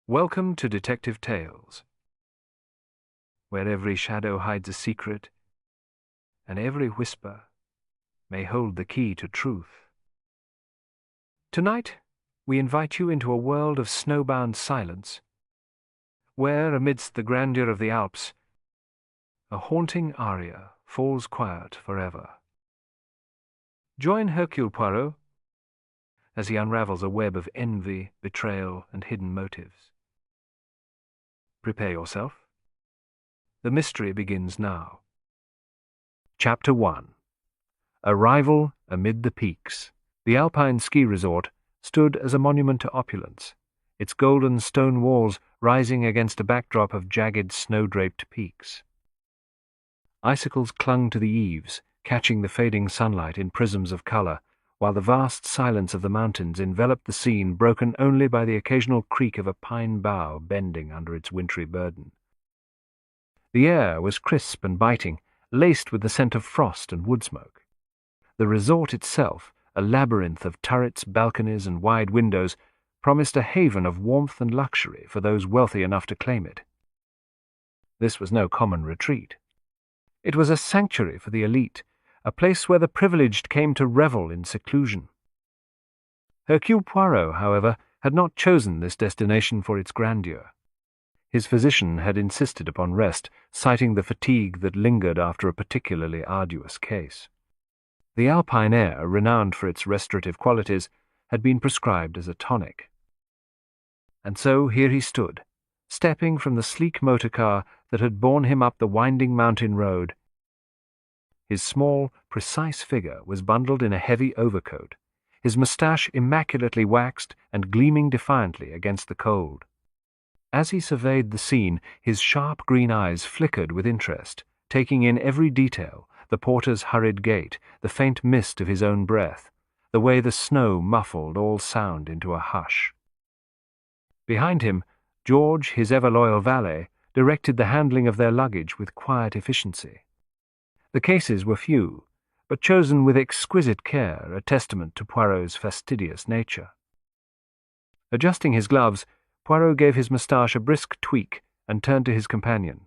Welcome to Detective Tales, where every shadow hides a secret, and every whisper may hold the key to truth. Tonight, we invite you into a world of snowbound silence, where, amidst the grandeur of the Alps, a haunting aria falls quiet forever. Join Hercule Poirot as he unravels a web of envy, betrayal, and hidden motives. Prepare yourself. The mystery begins now. Chapter 1. Arrival amid the peaks. The Alpine ski resort stood as a monument to opulence, its golden stone walls rising against a backdrop of jagged snow-draped peaks. Icicles clung to the eaves, catching the fading sunlight in prisms of color, while the vast silence of the mountains enveloped the scene, broken only by the occasional creak of a pine bough bending under its wintry burden. The air was crisp and biting, laced with the scent of frost and wood smoke. The resort itself, a labyrinth of turrets, balconies, and wide windows, promised a haven of warmth and luxury for those wealthy enough to claim it. This was no common retreat. It was a sanctuary for the elite, a place where the privileged came to revel in seclusion. Hercule Poirot, however, had not chosen this destination for its grandeur. His physician had insisted upon rest, citing the fatigue that lingered after a particularly arduous case. The Alpine air, renowned for its restorative qualities, had been prescribed as a tonic. And so here he stood, stepping from the sleek motor car that had borne him up the winding mountain road. His small, precise figure was bundled in a heavy overcoat, his moustache immaculately waxed and gleaming defiantly against the cold. As he surveyed the scene, his sharp green eyes flickered with interest, taking in every detail, the porter's hurried gait, the faint mist of his own breath, the way the snow muffled all sound into a hush. Behind him, George, his ever-loyal valet, directed the handling of their luggage with quiet efficiency. The cases were few, but chosen with exquisite care, a testament to Poirot's fastidious nature. Adjusting his gloves, Poirot gave his moustache a brisk tweak and turned to his companion.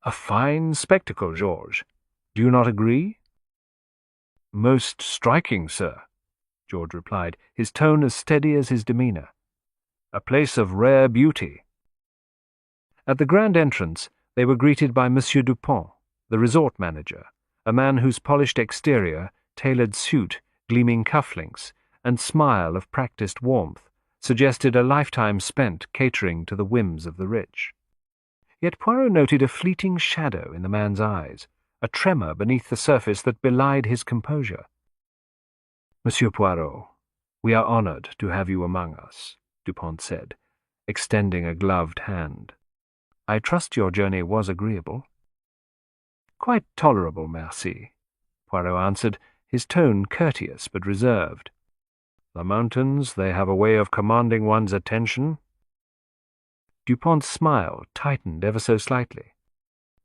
"A fine spectacle, George. Do you not agree?" "Most striking, sir," George replied, his tone as steady as his demeanor. "A place of rare beauty." At the grand entrance, they were greeted by Monsieur Dupont, the resort manager, a man whose polished exterior, tailored suit, gleaming cufflinks, and smile of practiced warmth suggested a lifetime spent catering to the whims of the rich. Yet Poirot noted a fleeting shadow in the man's eyes, a tremor beneath the surface that belied his composure. "Monsieur Poirot, we are honored to have you among us," Dupont said, extending a gloved hand. "I trust your journey was agreeable." "Quite tolerable, merci," Poirot answered, his tone courteous but reserved. "The mountains, they have a way of commanding one's attention." Dupont's smile tightened ever so slightly.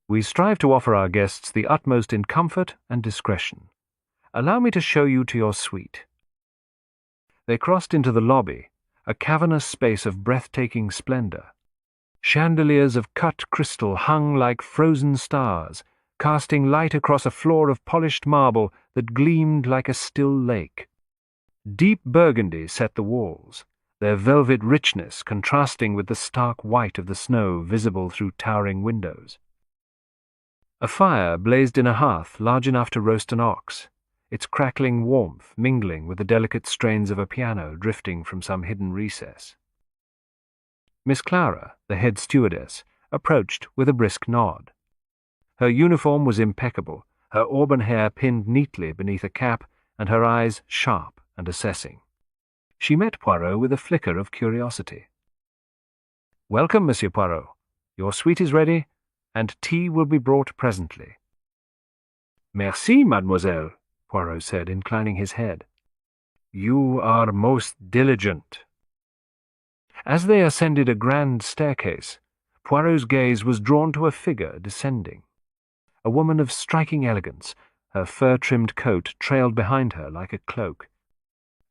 "We strive to offer our guests the utmost in comfort and discretion. Allow me to show you to your suite." They crossed into the lobby, a cavernous space of breathtaking splendor. Chandeliers of cut crystal hung like frozen stars, casting light across a floor of polished marble that gleamed like a still lake. Deep burgundy set the walls, their velvet richness contrasting with the stark white of the snow visible through towering windows. A fire blazed in a hearth large enough to roast an ox, its crackling warmth mingling with the delicate strains of a piano drifting from some hidden recess. Miss Clara, the head stewardess, approached with a brisk nod. Her uniform was impeccable, her auburn hair pinned neatly beneath a cap, and her eyes sharp and assessing. She met Poirot with a flicker of curiosity. "Welcome, Monsieur Poirot. Your suite is ready, and tea will be brought presently." "Merci, mademoiselle," Poirot said, inclining his head. "You are most diligent." As they ascended a grand staircase, Poirot's gaze was drawn to a figure descending. A woman of striking elegance, her fur-trimmed coat trailed behind her like a cloak.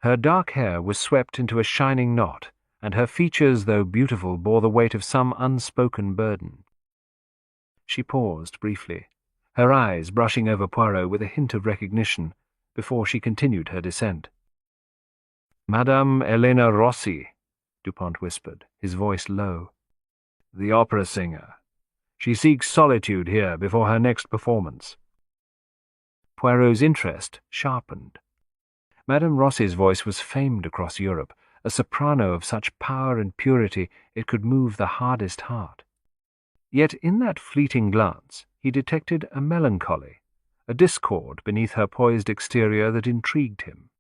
Her dark hair was swept into a shining knot, and her features, though beautiful, bore the weight of some unspoken burden. She paused briefly, her eyes brushing over Poirot with a hint of recognition, before she continued her descent. "Madame Elena Rossi," Dupont whispered, his voice low. "The opera singer. She seeks solitude here before her next performance." Poirot's interest sharpened. Madame Rossi's voice was famed across Europe, a soprano of such power and purity it could move the hardest heart. Yet in that fleeting glance he detected a melancholy, a discord beneath her poised exterior that intrigued him.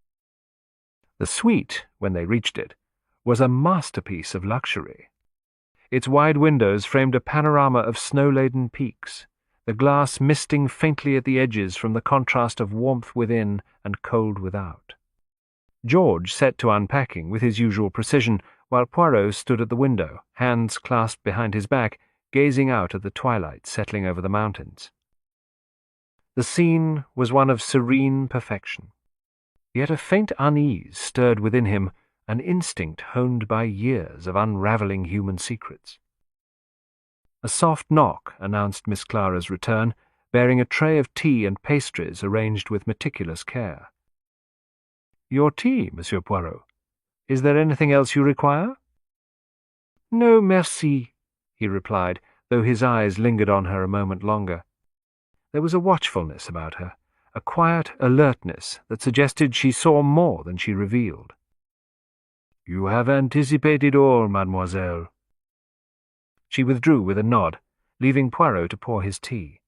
The suite, when they reached it, was a masterpiece of luxury. Its wide windows framed a panorama of snow-laden peaks, the glass misting faintly at the edges from the contrast of warmth within and cold without. George set to unpacking with his usual precision, while Poirot stood at the window, hands clasped behind his back, gazing out at the twilight settling over the mountains. The scene was one of serene perfection. Yet a faint unease stirred within him, an instinct honed by years of unravelling human secrets. A soft knock announced Miss Clara's return, bearing a tray of tea and pastries arranged with meticulous care. "Your tea, Monsieur Poirot. Is there anything else you require?" "No, merci," he replied, though his eyes lingered on her a moment longer. There was a watchfulness about her, a quiet alertness that suggested she saw more than she revealed. "You have anticipated all, mademoiselle." She withdrew with a nod, leaving Poirot to pour his tea.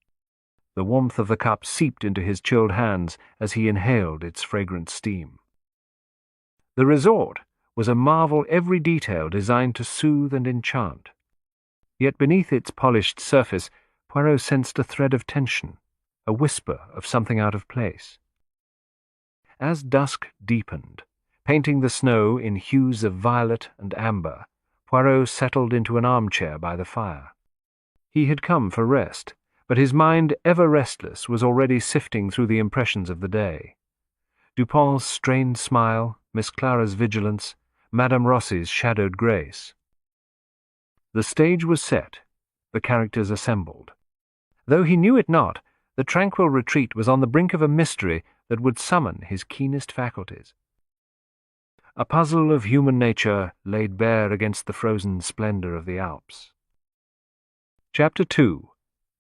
The warmth of the cup seeped into his chilled hands as he inhaled its fragrant steam. The resort was a marvel, every detail designed to soothe and enchant. Yet beneath its polished surface, Poirot sensed a thread of tension, a whisper of something out of place. As dusk deepened, painting the snow in hues of violet and amber, Poirot settled into an armchair by the fire. He had come for rest, but his mind, ever restless, was already sifting through the impressions of the day. Dupont's strained smile, Miss Clara's vigilance, Madame Rossi's shadowed grace. The stage was set, the characters assembled. Though he knew it not, the tranquil retreat was on the brink of a mystery that would summon his keenest faculties. A puzzle of human nature laid bare against the frozen splendor of the Alps. Chapter 2.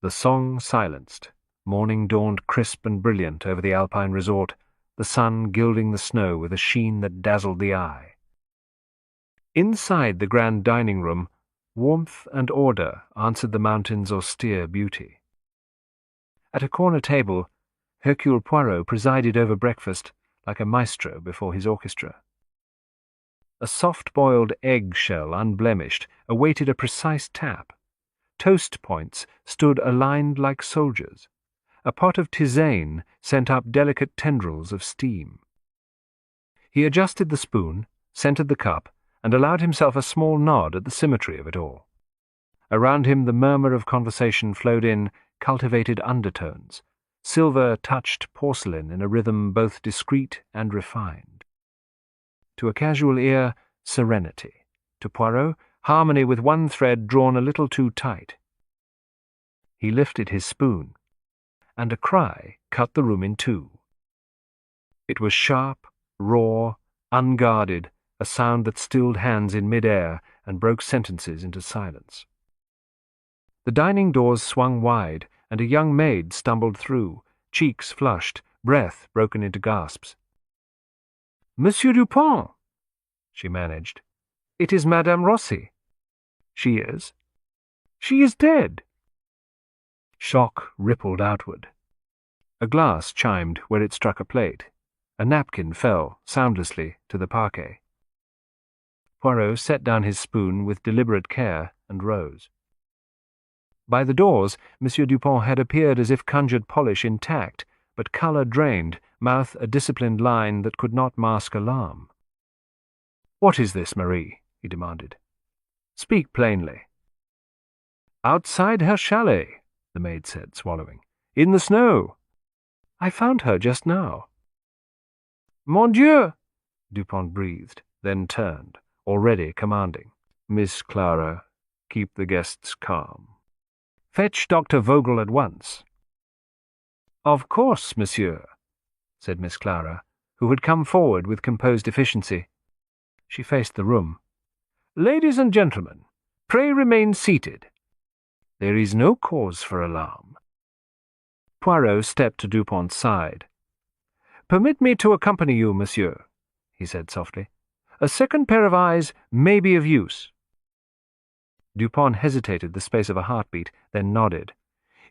The song silenced. Morning dawned crisp and brilliant over the Alpine resort, the sun gilding the snow with a sheen that dazzled the eye. Inside the grand dining room, warmth and order answered the mountain's austere beauty. At a corner table, Hercule Poirot presided over breakfast like a maestro before his orchestra. A soft-boiled egg-shell, unblemished, awaited a precise tap. Toast points stood aligned like soldiers. A pot of tisane sent up delicate tendrils of steam. He adjusted the spoon, scented the cup, and allowed himself a small nod at the symmetry of it all. Around him the murmur of conversation flowed in cultivated undertones, silver-touched porcelain in a rhythm both discreet and refined. To a casual ear, serenity. To Poirot, harmony with one thread drawn a little too tight. He lifted his spoon, and a cry cut the room in two. It was sharp, raw, unguarded, a sound that stilled hands in mid-air and broke sentences into silence. The dining doors swung wide, and a young maid stumbled through, cheeks flushed, breath broken into gasps. "Monsieur Dupont," she managed. "It is Madame Rossi." "She is?" "She is dead." Shock rippled outward. A glass chimed where it struck a plate. A napkin fell, soundlessly, to the parquet. Poirot set down his spoon with deliberate care and rose. By the doors, Monsieur Dupont had appeared as if conjured polish intact, but colour drained, mouth a disciplined line that could not mask alarm. "What is this, Marie?" he demanded. "Speak plainly." "Outside her chalet," the maid said, swallowing. "In the snow. I found her just now." "Mon Dieu!" Dupont breathed, then turned, already commanding. "Miss Clara, keep the guests calm. Fetch Dr. Vogel at once." "Of course, monsieur," said Miss Clara, who had come forward with composed efficiency. She faced the room. "Ladies and gentlemen, pray remain seated. There is no cause for alarm." Poirot stepped to Dupont's side. "Permit me to accompany you, monsieur," he said softly. "A second pair of eyes may be of use." Dupont hesitated the space of a heartbeat, then nodded.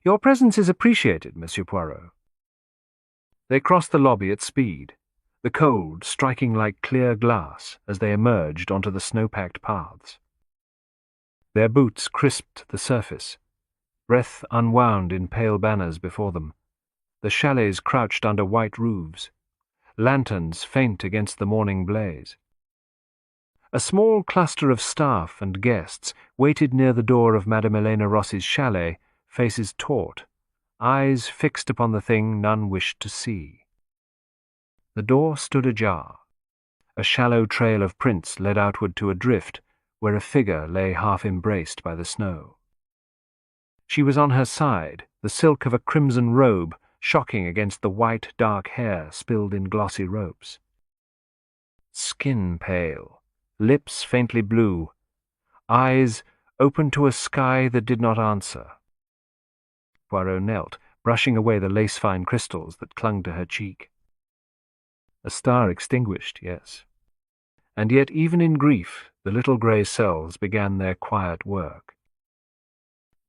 "Your presence is appreciated, Monsieur Poirot." They crossed the lobby at speed, the cold striking like clear glass as they emerged onto the snow-packed paths. Their boots crisped the surface, breath unwound in pale banners before them. The chalets crouched under white roofs, lanterns faint against the morning blaze. A small cluster of staff and guests waited near the door of Madame Elena Rossi's chalet, faces taut, eyes fixed upon the thing none wished to see. The door stood ajar. A shallow trail of prints led outward to a drift, where a figure lay half embraced by the snow. She was on her side, the silk of a crimson robe shocking against the white, dark hair spilled in glossy ropes. Skin pale, lips faintly blue, eyes open to a sky that did not answer. Poirot knelt, brushing away the lace-fine crystals that clung to her cheek. A star extinguished, yes. And yet even in grief the little grey cells began their quiet work.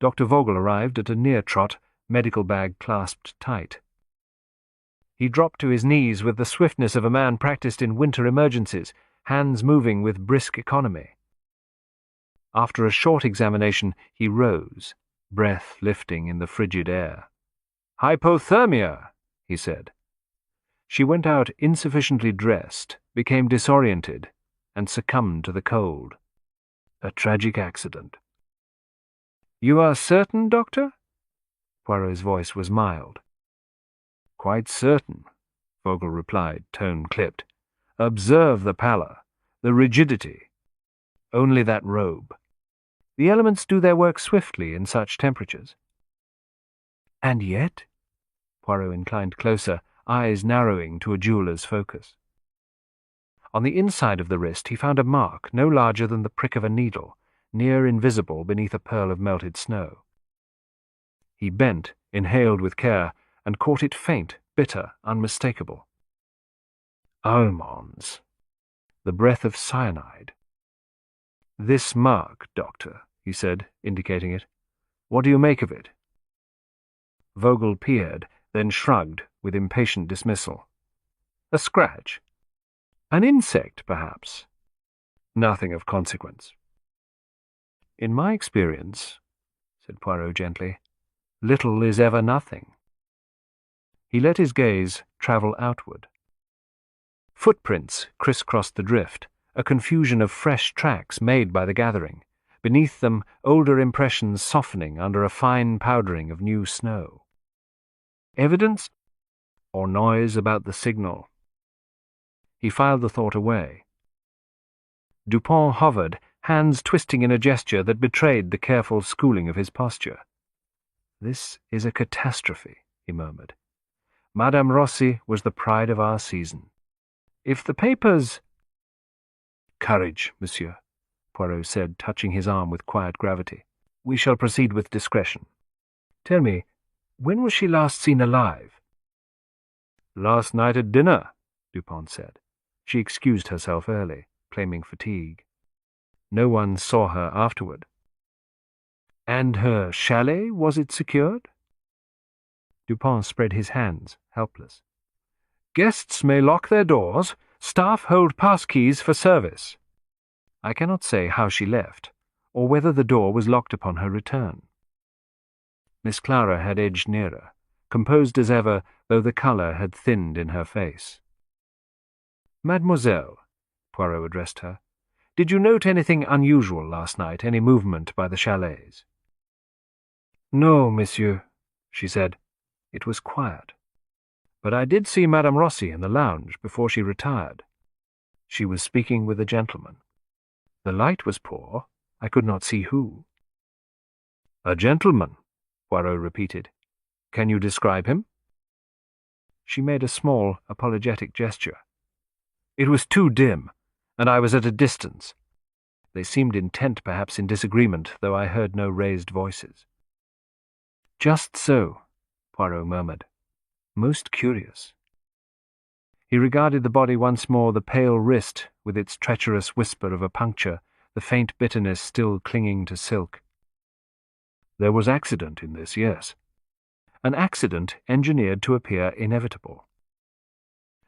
Dr. Vogel arrived at a near trot, medical bag clasped tight. He dropped to his knees with the swiftness of a man practiced in winter emergencies, hands moving with brisk economy. After a short examination, he rose, breath lifting in the frigid air. "Hypothermia," he said. She went out insufficiently dressed, became disoriented, and succumbed to the cold. A tragic accident. "You are certain, doctor?" Poirot's voice was mild. "Quite certain," Vogel replied, tone clipped. "Observe the pallor, the rigidity. Only that robe. The elements do their work swiftly in such temperatures." "And yet?" Poirot inclined closer, eyes narrowing to a jeweller's focus. On the inside of the wrist he found a mark no larger than the prick of a needle, near invisible beneath a pearl of melted snow. He bent, inhaled with care, and caught it faint, bitter, unmistakable. Almonds. The breath of cyanide. "This mark, doctor," he said, indicating it. "What do you make of it?" Vogel peered, then shrugged with impatient dismissal. "A scratch. An insect, perhaps. Nothing of consequence." "In my experience," said Poirot gently, "little is ever nothing." He let his gaze travel outward. Footprints crisscrossed the drift, a confusion of fresh tracks made by the gathering, beneath them older impressions softening under a fine powdering of new snow. Evidence or noise about the signal? He filed the thought away. Dupont hovered, hands twisting in a gesture that betrayed the careful schooling of his posture. "This is a catastrophe," he murmured. "Madame Rossi was the pride of our season. If the papers—" "Courage, monsieur," Poirot said, touching his arm with quiet gravity. "We shall proceed with discretion. Tell me, when was she last seen alive?" "Last night at dinner," Dupont said. She excused herself early, claiming fatigue. No one saw her afterward. "And her chalet, was it secured?" Dupont spread his hands, helpless. "Guests may lock their doors. Staff hold pass-keys for service. I cannot say how she left, or whether the door was locked upon her return." Miss Clara had edged nearer, composed as ever, though the colour had thinned in her face. "Mademoiselle," Poirot addressed her, "did you note anything unusual last night, any movement by the chalets?" "No, monsieur," she said. "It was quiet. But I did see Madame Rossi in the lounge before she retired. She was speaking with a gentleman." The light was poor. I could not see who. "A gentleman," Poirot repeated. "Can you describe him?" She made a small, apologetic gesture. "It was too dim, and I was at a distance. They seemed intent perhaps in disagreement, though I heard no raised voices." "Just so," Poirot murmured. "Most curious." He regarded the body once more, the pale wrist with its treacherous whisper of a puncture, the faint bitterness still clinging to silk. "There was accident in this, yes. An accident engineered to appear inevitable."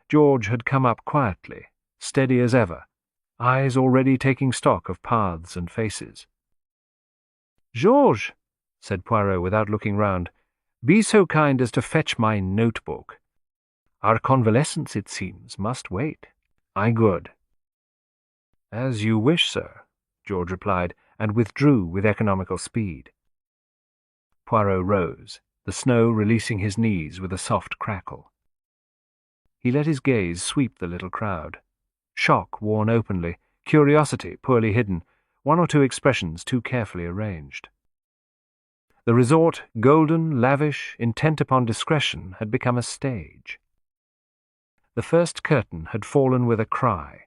George had come up quietly, steady as ever, eyes already taking stock of paths and faces. "Georges," said Poirot without looking round, "be so kind as to fetch my notebook. Our convalescence, it seems, must wait. I good." "As you wish, sir," George replied, and withdrew with economical speed. Poirot rose, the snow releasing his knees with a soft crackle. He let his gaze sweep the little crowd. Shock worn openly, curiosity poorly hidden, one or two expressions too carefully arranged. The resort, golden, lavish, intent upon discretion, had become a stage. The first curtain had fallen with a cry.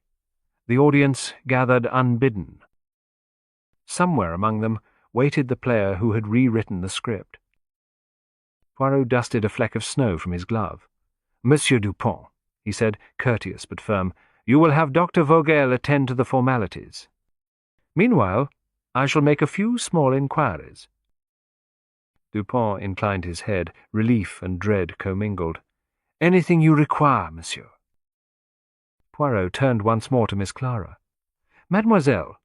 The audience gathered unbidden. Somewhere among them waited the player who had rewritten the script. Poirot dusted a fleck of snow from his glove. "Monsieur Dupont," he said, courteous but firm, "you will have Dr. Vogel attend to the formalities. Meanwhile, I shall make a few small inquiries." Dupont inclined his head, relief and dread commingled. "Anything you require, monsieur." Poirot turned once more to Miss Clara. "Mademoiselle,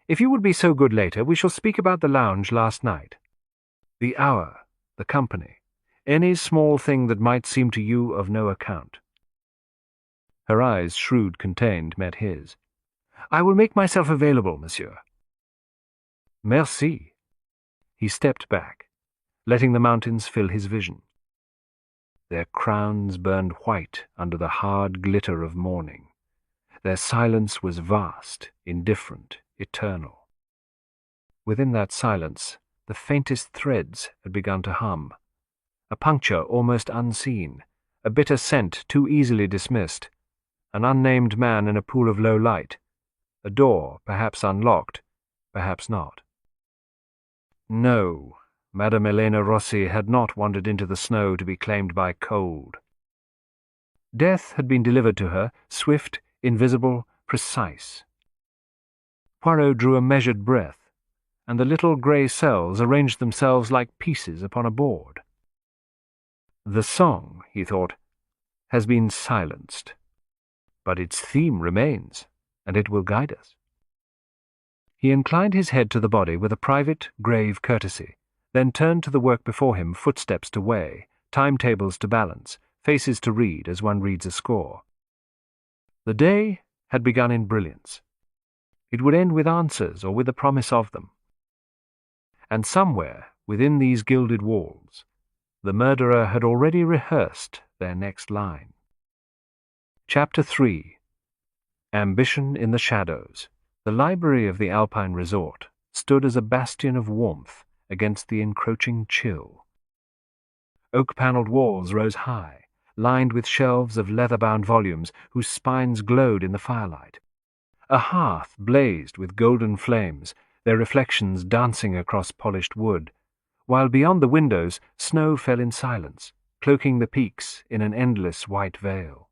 if you would be so good later, we shall speak about the lounge last night. The hour, the company, any small thing that might seem to you of no account." Her eyes, shrewd, contained, met his. "I will make myself available, monsieur." "Merci." He stepped back, letting the mountains fill his vision. Their crowns burned white under the hard glitter of morning. Their silence was vast, indifferent, eternal. Within that silence, the faintest threads had begun to hum. A puncture almost unseen, a bitter scent too easily dismissed, an unnamed man in a pool of low light, a door perhaps unlocked, perhaps not. No, Madame Elena Rossi had not wandered into the snow to be claimed by cold. Death had been delivered to her, swift, invisible, precise. Poirot drew a measured breath, and the little grey cells arranged themselves like pieces upon a board. The song, he thought, has been silenced, but its theme remains, and it will guide us. He inclined his head to the body with a private, grave courtesy, then turned to the work before him, footsteps to weigh, timetables to balance, faces to read as one reads a score. The day had begun in brilliance. It would end with answers or with the promise of them. And somewhere within these gilded walls, the murderer had already rehearsed their next line. Chapter 3. Ambition in the Shadows. The library of the Alpine resort stood as a bastion of warmth against the encroaching chill. Oak-panelled walls rose high, lined with shelves of leather-bound volumes whose spines glowed in the firelight. A hearth blazed with golden flames, their reflections dancing across polished wood, while beyond the windows snow fell in silence, cloaking the peaks in an endless white veil.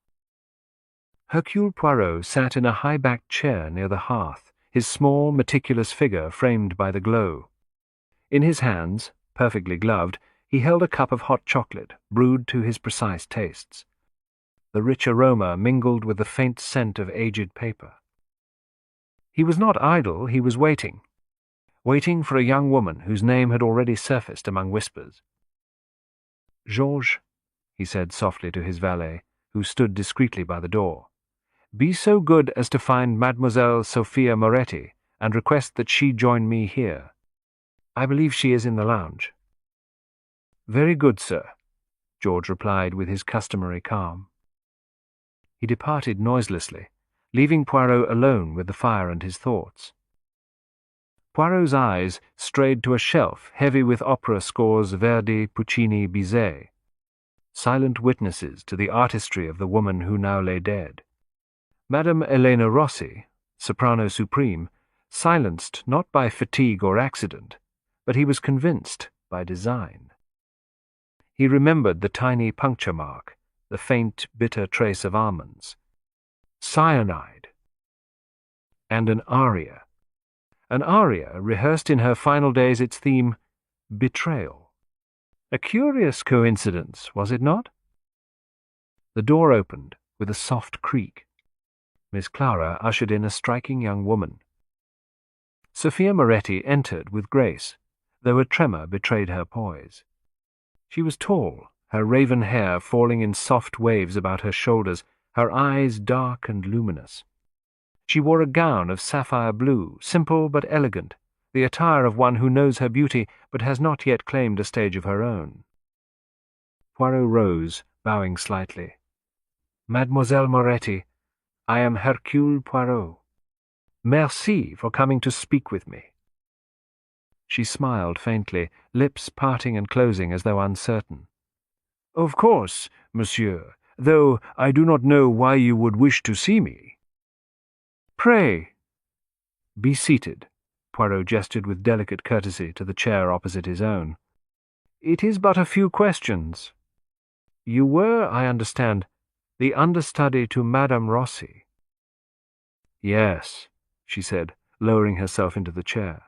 Hercule Poirot sat in a high-backed chair near the hearth, his small, meticulous figure framed by the glow. In his hands, perfectly gloved, he held a cup of hot chocolate, brewed to his precise tastes. The rich aroma mingled with the faint scent of aged paper. He was not idle, he was waiting for a young woman whose name had already surfaced among whispers. "Georges," he said softly to his valet, who stood discreetly by the door, "be so good as to find Mademoiselle Sophia Moretti, and request that she join me here. I believe she is in the lounge." "Very good, sir," George replied with his customary calm. He departed noiselessly, leaving Poirot alone with the fire and his thoughts. Poirot's eyes strayed to a shelf heavy with opera scores Verdi, Puccini, Bizet, silent witnesses to the artistry of the woman who now lay dead. Madame Elena Rossi, soprano supreme, silenced not by fatigue or accident, but he was convinced by design. He remembered the tiny puncture mark, the faint, bitter trace of almonds, cyanide, and an aria. An aria rehearsed in her final days its theme, Betrayal. A curious coincidence, was it not? The door opened with a soft creak. Miss Clara ushered in a striking young woman. Sophia Moretti entered with grace, though a tremor betrayed her poise. She was tall, her raven hair falling in soft waves about her shoulders, her eyes dark and luminous. She wore a gown of sapphire blue, simple but elegant, the attire of one who knows her beauty but has not yet claimed a stage of her own. Poirot rose, bowing slightly. "Mademoiselle Moretti, I am Hercule Poirot. Merci for coming to speak with me." She smiled faintly, lips parting and closing as though uncertain. "Of course, monsieur, though I do not know why you would wish to see me." "Pray, be seated," Poirot gestured with delicate courtesy to the chair opposite his own. "It is but a few questions. You were, I understand, the understudy to Madame Rossi." "Yes," she said, lowering herself into the chair.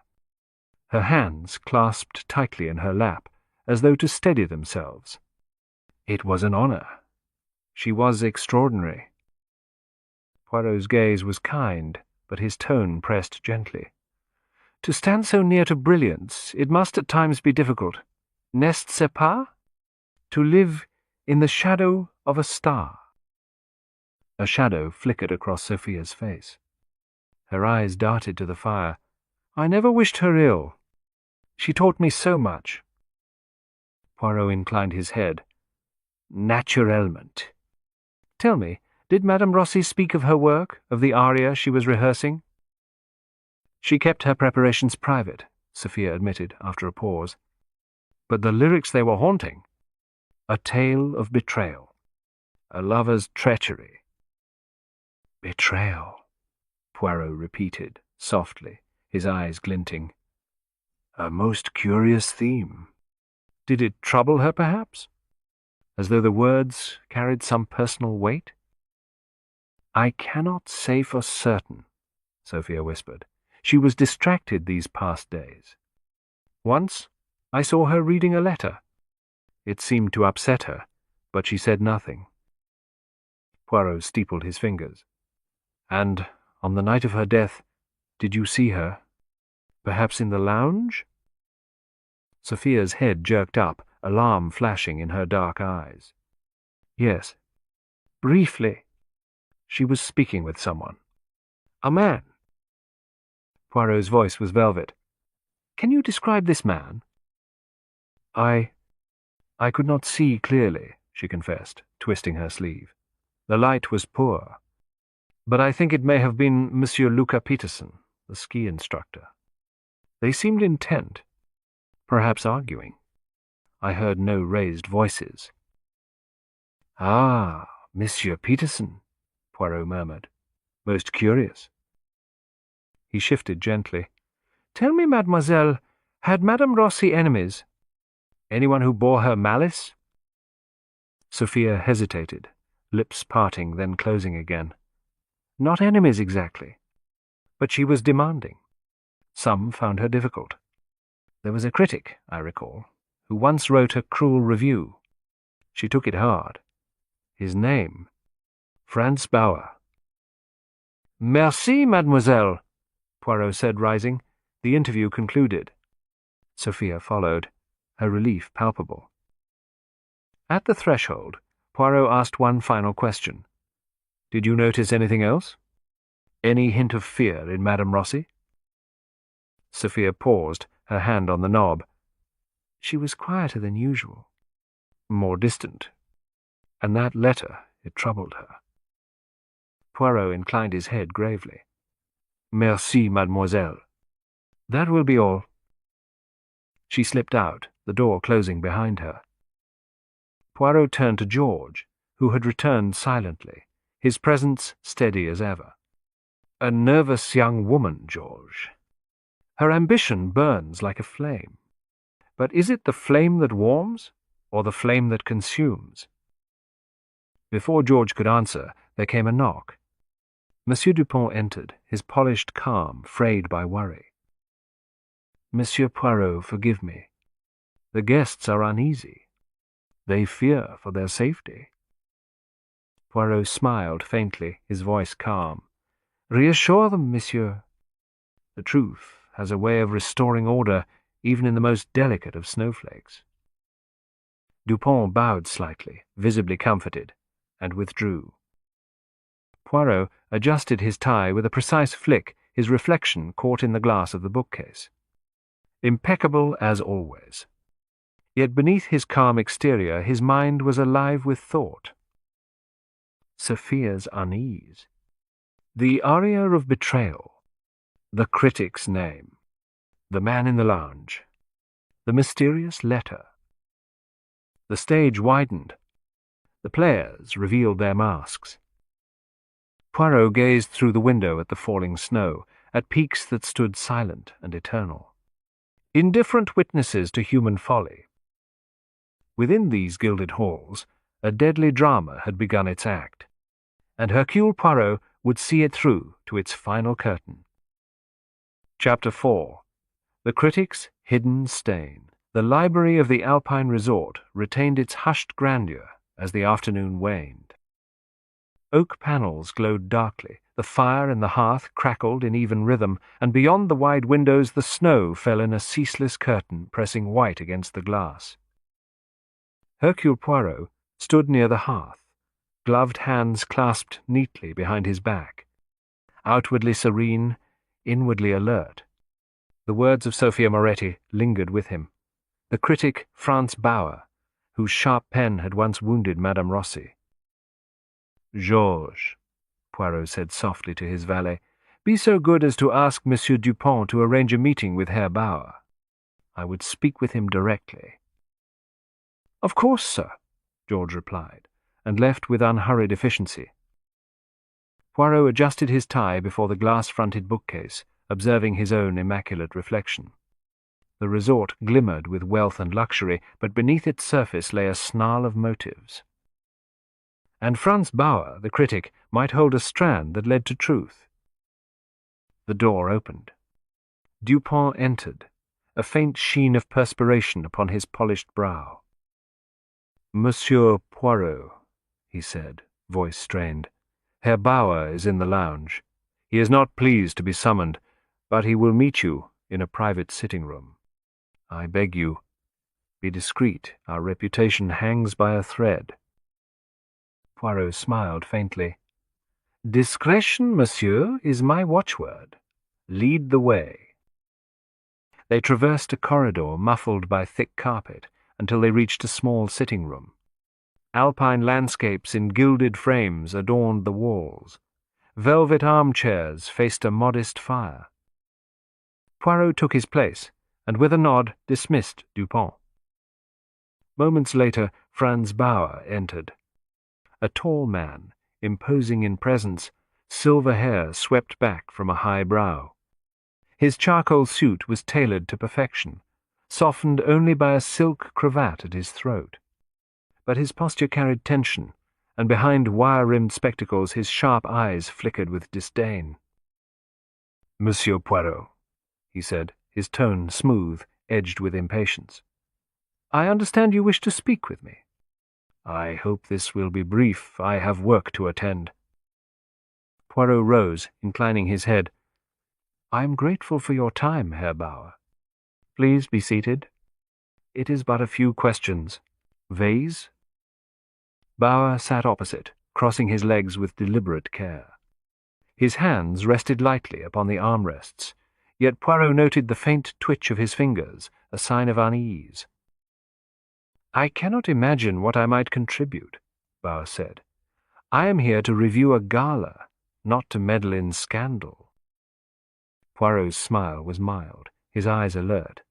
Her hands clasped tightly in her lap, as though to steady themselves. It was an honor. She was extraordinary. Poirot's gaze was kind, but his tone pressed gently. "To stand so near to brilliance, it must at times be difficult. N'est-ce pas? To live in the shadow of a star." A shadow flickered across Sophia's face. Her eyes darted to the fire. "I never wished her ill. She taught me so much." Poirot inclined his head. "Naturellement. Tell me, did Madame Rossi speak of her work, of the aria she was rehearsing?" "She kept her preparations private," Sophia admitted after a pause. "But the lyrics they were haunting. A tale of betrayal. A lover's treachery." "Betrayal," Poirot repeated, softly, his eyes glinting. "A most curious theme. Did it trouble her, perhaps? As though the words carried some personal weight?" "I cannot say for certain," Sophia whispered. "She was distracted these past days. Once I saw her reading a letter. It seemed to upset her, but she said nothing." Poirot steepled his fingers. "And on the night of her death, did you see her? Perhaps in the lounge?" Sophia's head jerked up, alarm flashing in her dark eyes. "Yes. Briefly. She was speaking with someone. A man." Poirot's voice was velvet. "Can you describe this man?" I could not see clearly," she confessed, twisting her sleeve. "The light was poor. But I think it may have been Monsieur Luca Peterson, the ski instructor. They seemed intent, perhaps arguing. I heard no raised voices." "Ah, Monsieur Peterson," Poirot murmured. "Most curious." He shifted gently. "Tell me, mademoiselle, had Madame Rossi enemies? Anyone who bore her malice?" Sophia hesitated, lips parting, then closing again. "Not enemies exactly. But she was demanding. Some found her difficult. There was a critic, I recall, who once wrote a cruel review. She took it hard. His name, Franz Bauer." "Merci, mademoiselle," Poirot said, rising. The interview concluded. Sophia followed, her relief palpable. At the threshold, Poirot asked one final question. "Did you notice anything else? Any hint of fear in Madame Rossi?" Sophia paused, her hand on the knob. "She was quieter than usual. More distant. And that letter, it troubled her." Poirot inclined his head gravely. "Merci, mademoiselle." That will be all. She slipped out, the door closing behind her. Poirot turned to George, who had returned silently, his presence steady as ever. A nervous young woman, George. Her ambition burns like a flame. But is it the flame that warms, or the flame that consumes? Before George could answer, there came a knock. Monsieur Dupont entered, his polished calm frayed by worry. Monsieur Poirot, forgive me. The guests are uneasy. They fear for their safety. Poirot smiled faintly, his voice calm. Reassure them, monsieur. The truth has a way of restoring order even in the most delicate of snowflakes. Dupont bowed slightly, visibly comforted, and withdrew. Poirot adjusted his tie with a precise flick, his reflection caught in the glass of the bookcase. Impeccable as always. Yet beneath his calm exterior his mind was alive with thought. Sophia's unease. The aria of Betrayal. The critic's name. The man in the lounge. The mysterious letter. The stage widened. The players revealed their masks. Poirot gazed through the window at the falling snow, at peaks that stood silent and eternal. Indifferent witnesses to human folly. Within these gilded halls, a deadly drama had begun its act, and Hercule Poirot would see it through to its final curtain. Chapter 4. The Critic's Hidden Stain. The library of the Alpine resort retained its hushed grandeur as the afternoon waned. Oak panels glowed darkly, the fire in the hearth crackled in even rhythm, and beyond the wide windows the snow fell in a ceaseless curtain pressing white against the glass. Hercule Poirot stood near the hearth, gloved hands clasped neatly behind his back, outwardly serene, inwardly alert. The words of Sophia Moretti lingered with him. The critic Franz Bauer, whose sharp pen had once wounded Madame Rossi. Georges, Poirot said softly to his valet, be so good as to ask Monsieur Dupont to arrange a meeting with Herr Bauer. I would speak with him directly. Of course, sir, George replied, and left with unhurried efficiency. Poirot adjusted his tie before the glass-fronted bookcase, observing his own immaculate reflection. The resort glimmered with wealth and luxury, but beneath its surface lay a snarl of motives. And Franz Bauer, the critic, might hold a strand that led to truth. The door opened. Dupont entered, a faint sheen of perspiration upon his polished brow. Monsieur Poirot, he said, voice strained, Herr Bauer is in the lounge. He is not pleased to be summoned, but he will meet you in a private sitting-room. I beg you, be discreet. Our reputation hangs by a thread. Poirot smiled faintly. Discretion, monsieur, is my watchword. Lead the way. They traversed a corridor muffled by thick carpet until they reached a small sitting-room. Alpine landscapes in gilded frames adorned the walls. Velvet armchairs faced a modest fire. Poirot took his place, and with a nod dismissed Dupont. Moments later, Franz Bauer entered. A tall man, imposing in presence, silver hair swept back from a high brow. His charcoal suit was tailored to perfection, softened only by a silk cravat at his throat. But his posture carried tension, and behind wire-rimmed spectacles his sharp eyes flickered with disdain. Monsieur Poirot, he said, his tone smooth, edged with impatience. I understand you wish to speak with me. I hope this will be brief. I have work to attend. Poirot rose, inclining his head. I am grateful for your time, Herr Bauer. Please be seated. It is but a few questions. Vase? Bauer sat opposite, crossing his legs with deliberate care. His hands rested lightly upon the armrests, yet Poirot noted the faint twitch of his fingers, a sign of unease. I cannot imagine what I might contribute, Bauer said. I am here to review a gala, not to meddle in scandal. Poirot's smile was mild, his eyes alert.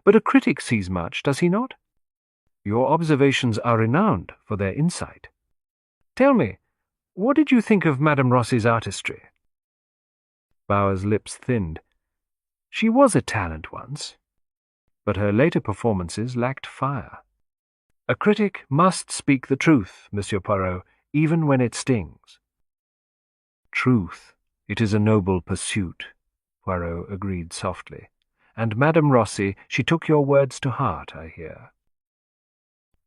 "But a critic sees much, does he not? Your observations are renowned for their insight. Tell me, what did you think of Madame Rossi's artistry?" Bauer's lips thinned. She was a talent once, but her later performances lacked fire. "A critic must speak the truth, Monsieur Poirot, even when it stings." "Truth, it is a noble pursuit," Poirot agreed softly. "And Madame Rossi, she took your words to heart, I hear."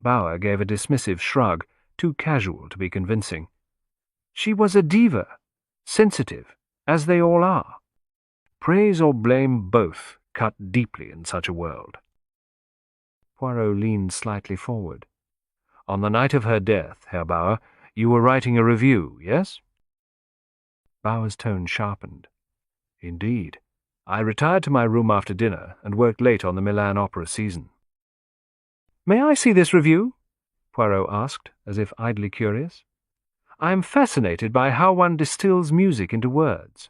Bauer gave a dismissive shrug, too casual to be convincing. "She was a diva, sensitive, as they all are. Praise or blame both cut deeply in such a world." Poirot leaned slightly forward. "On the night of her death, Herr Bauer, you were writing a review, yes?" Bauer's tone sharpened. "Indeed. I retired to my room after dinner and worked late on the Milan opera season." "May I see this review?" Poirot asked, as if idly curious. "I am fascinated by how one distills music into words."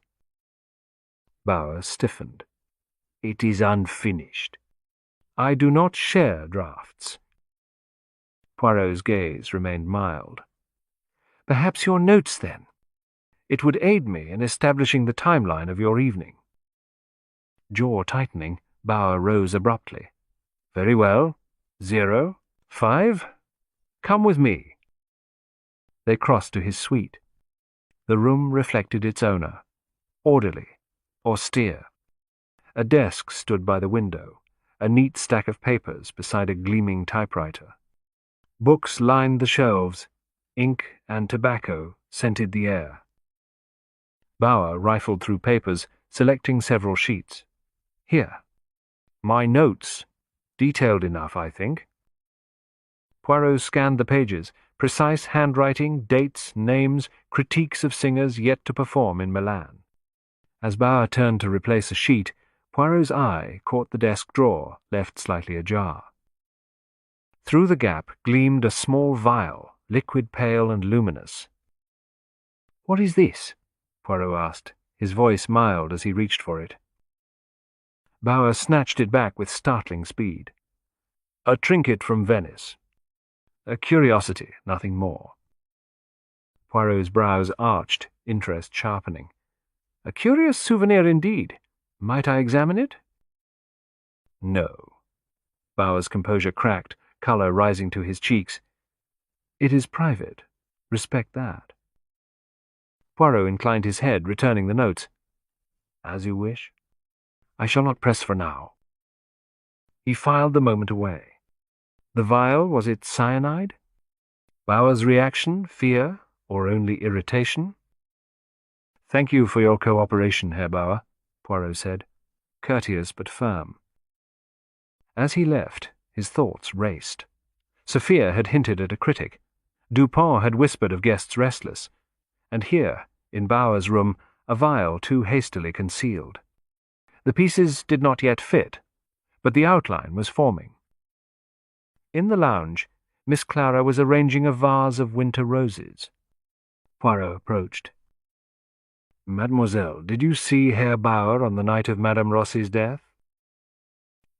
Bauer stiffened. "It is unfinished. I do not share drafts." Poirot's gaze remained mild. "Perhaps your notes, then. It would aid me in establishing the timeline of your evening." Jaw tightening, Bauer rose abruptly. "Very well. 0, 5. Come with me." They crossed to his suite. The room reflected its owner, orderly, austere. A desk stood by the window, a neat stack of papers beside a gleaming typewriter. Books lined the shelves. Ink and tobacco scented the air. Bauer rifled through papers, selecting several sheets. "Here. My notes. Detailed enough, I think." Poirot scanned the pages, precise handwriting, dates, names, critiques of singers yet to perform in Milan. As Bauer turned to replace a sheet, Poirot's eye caught the desk drawer, left slightly ajar. Through the gap gleamed a small vial, liquid pale and luminous. "What is this?" Poirot asked, his voice mild as he reached for it. Bauer snatched it back with startling speed. "A trinket from Venice. A curiosity, nothing more." Poirot's brows arched, interest sharpening. "A curious souvenir indeed. Might I examine it?" "No." Bauer's composure cracked, colour rising to his cheeks. "It is private. Respect that." Poirot inclined his head, returning the notes. "As you wish. I shall not press for now." He filed the moment away. The vial, was it cyanide? Bauer's reaction, fear, or only irritation? "Thank you for your cooperation, Herr Bauer," Poirot said, courteous but firm. As he left, his thoughts raced. Sophia had hinted at a critic. Dupont had whispered of guests restless. And here, in Bauer's room, a vial too hastily concealed. The pieces did not yet fit, but the outline was forming. In the lounge, Miss Clara was arranging a vase of winter roses. Poirot approached. "Mademoiselle, did you see Herr Bauer on the night of Madame Rossi's death?"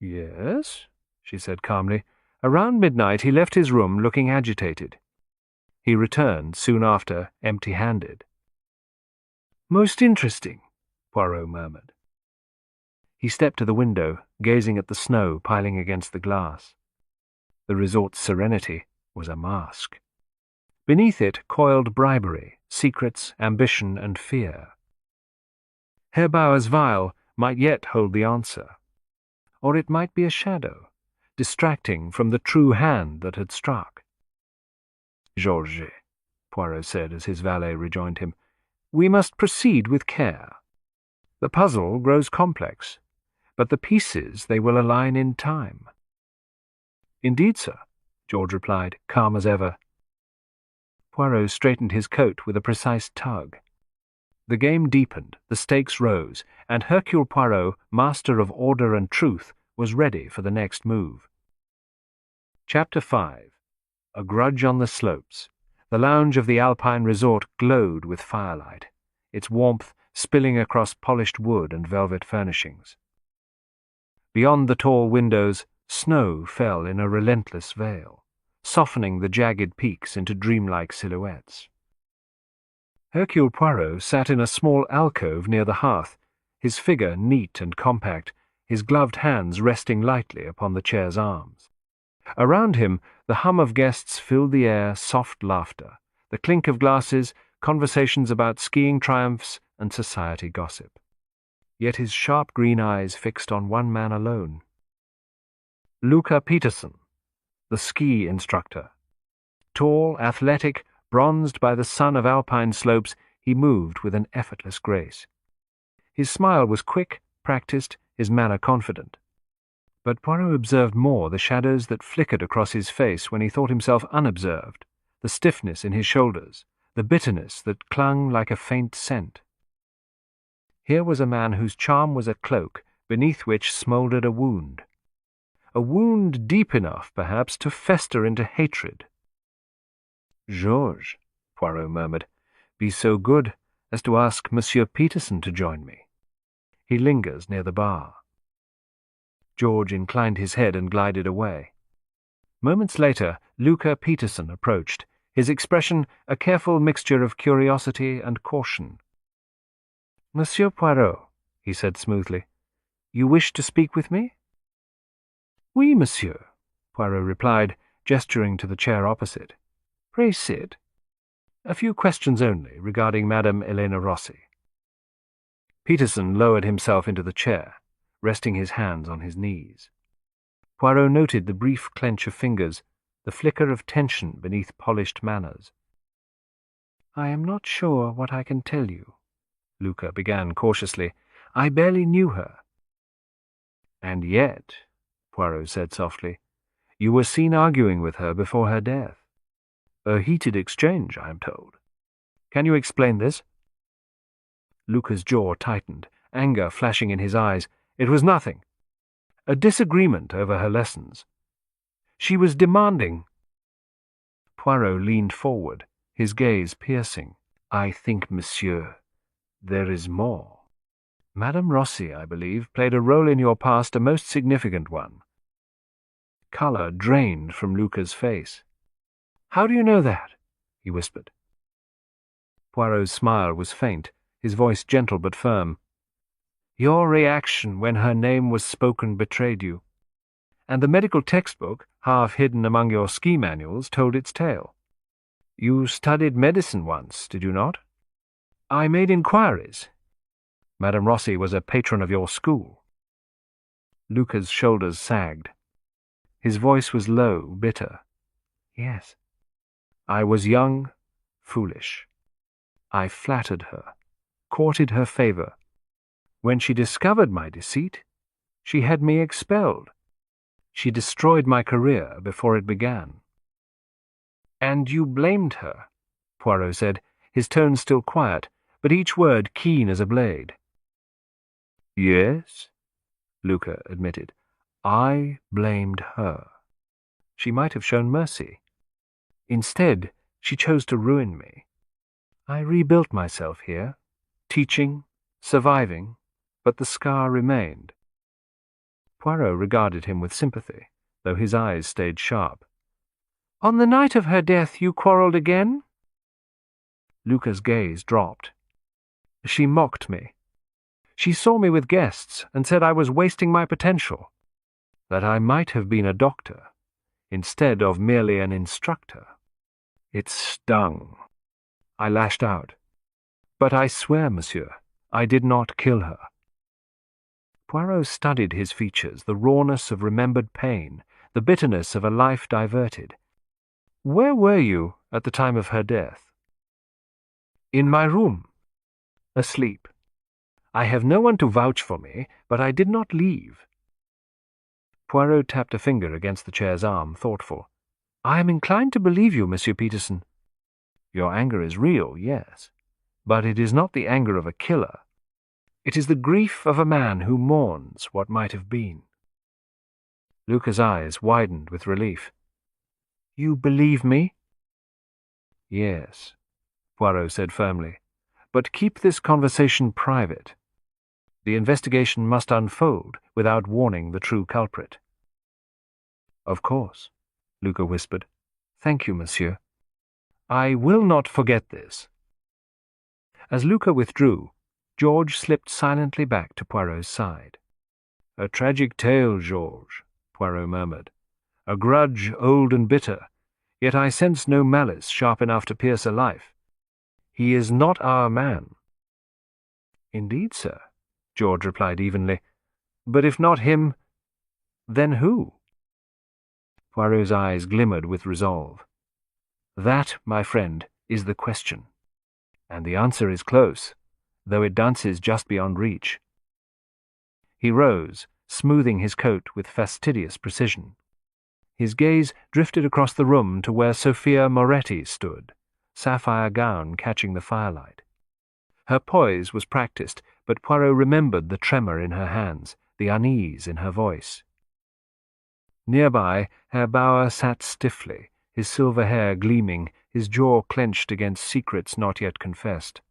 "Yes," she said calmly. "Around midnight he left his room looking agitated. He returned soon after, empty-handed." "Most interesting," Poirot murmured. He stepped to the window, gazing at the snow piling against the glass. The resort's serenity was a mask. Beneath it coiled bribery, secrets, ambition, and fear. Herr Bauer's vial might yet hold the answer. Or it might be a shadow, distracting from the true hand that had struck. "Georges," Poirot said as his valet rejoined him, "we must proceed with care. The puzzle grows complex, but the pieces they will align in time." "Indeed, sir," George replied, calm as ever. Poirot straightened his coat with a precise tug. The game deepened, the stakes rose, and Hercule Poirot, master of order and truth, was ready for the next move. Chapter 5. A Grudge on the Slopes. The lounge of the Alpine resort glowed with firelight, its warmth spilling across polished wood and velvet furnishings. Beyond the tall windows, snow fell in a relentless veil, softening the jagged peaks into dreamlike silhouettes. Hercule Poirot sat in a small alcove near the hearth, his figure neat and compact, his gloved hands resting lightly upon the chair's arms. Around him, the hum of guests filled the air, soft laughter, the clink of glasses, conversations about skiing triumphs and society gossip. Yet his sharp green eyes fixed on one man alone. Luca Peterson, the ski instructor. Tall, athletic, bronzed by the sun of Alpine slopes, he moved with an effortless grace. His smile was quick, practiced, his manner confident. But Poirot observed more the shadows that flickered across his face when he thought himself unobserved, the stiffness in his shoulders, the bitterness that clung like a faint scent. Here was a man whose charm was a cloak beneath which smouldered a wound deep enough, perhaps, to fester into hatred. "Georges," Poirot murmured, "be so good as to ask Monsieur Peterson to join me. He lingers near the bar." George inclined his head and glided away. Moments later, Luca Peterson approached, his expression a careful mixture of curiosity and caution. "Monsieur Poirot," he said smoothly, "you wish to speak with me?" "Oui, monsieur," Poirot replied, gesturing to the chair opposite. "Pray sit. A few questions only regarding Madame Elena Rossi." Peterson lowered himself into the chair, resting his hands on his knees. Poirot noted the brief clench of fingers, the flicker of tension beneath polished manners. "I am not sure what I can tell you," Luca began cautiously. "I barely knew her." "And yet," Poirot said softly, "you were seen arguing with her before her death. A heated exchange, I am told. Can you explain this?" Luca's jaw tightened, anger flashing in his eyes. "It was nothing. A disagreement over her lessons. She was demanding." Poirot leaned forward, his gaze piercing. "I think, monsieur, there is more. Madame Rossi, I believe, played a role in your past, a most significant one." Colour drained from Luca's face. "How do you know that?" he whispered. Poirot's smile was faint, his voice gentle but firm. "Your reaction when her name was spoken betrayed you, and the medical textbook, half hidden among your ski manuals, told its tale. You studied medicine once, did you not?" "I made inquiries. Madame Rossi was a patron of your school." Luca's shoulders sagged. His voice was low, bitter. "Yes. I was young, foolish. I flattered her, courted her favor. When she discovered my deceit, she had me expelled. She destroyed my career before it began." "And you blamed her," Poirot said, his tone still quiet, but each word keen as a blade. "Yes," Luca admitted. "I blamed her. She might have shown mercy. Instead, she chose to ruin me. I rebuilt myself here, teaching, surviving, but the scar remained." Poirot regarded him with sympathy, though his eyes stayed sharp. "On the night of her death you quarrelled again?" Luca's gaze dropped. "She mocked me. She saw me with guests and said I was wasting my potential, that I might have been a doctor instead of merely an instructor. It stung. I lashed out. But I swear, monsieur, I did not kill her." Poirot studied his features, the rawness of remembered pain, the bitterness of a life diverted. "Where were you at the time of her death?" "In my room, asleep. I have no one to vouch for me, but I did not leave." Poirot tapped a finger against the chair's arm, thoughtful. "I am inclined to believe you, Monsieur Peterson. Your anger is real, yes, but it is not the anger of a killer. It is the grief of a man who mourns what might have been." Luca's eyes widened with relief. "You believe me?" "Yes," Poirot said firmly, "but keep this conversation private." The investigation must unfold without warning the true culprit. Of course, Luca whispered. Thank you, monsieur. I will not forget this. As Luca withdrew, George slipped silently back to Poirot's side. A tragic tale, George, Poirot murmured. A grudge old and bitter, yet I sense no malice sharp enough to pierce a life. He is not our man. Indeed, sir, George replied evenly. But if not him, then who? Poirot's eyes glimmered with resolve. That, my friend, is the question. And the answer is close, though it dances just beyond reach. He rose, smoothing his coat with fastidious precision. His gaze drifted across the room to where Sophia Moretti stood, sapphire gown catching the firelight. Her poise was practiced, but Poirot remembered the tremor in her hands, the unease in her voice. Nearby, Herr Bauer sat stiffly, his silver hair gleaming, his jaw clenched against secrets not yet confessed.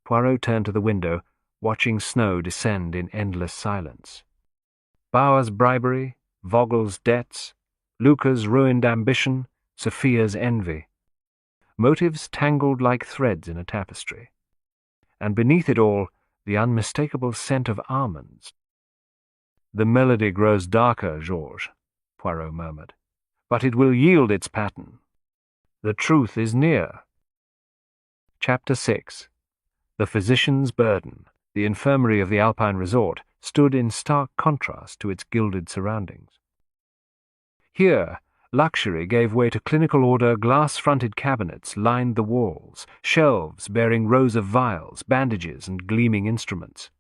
Poirot turned to the window, watching snow descend in endless silence. Bauer's bribery, Vogel's debts, Luca's ruined ambition, Sophia's envy. Motives tangled like threads in a tapestry. And beneath it all, the unmistakable scent of almonds. The melody grows darker, Georges, Poirot murmured, but it will yield its pattern. The truth is near. Chapter 6. The physician's burden. The infirmary of the Alpine resort stood in stark contrast to its gilded surroundings. Here, luxury gave way to clinical order. Glass-fronted cabinets lined the walls, shelves bearing rows of vials, bandages, and gleaming instruments.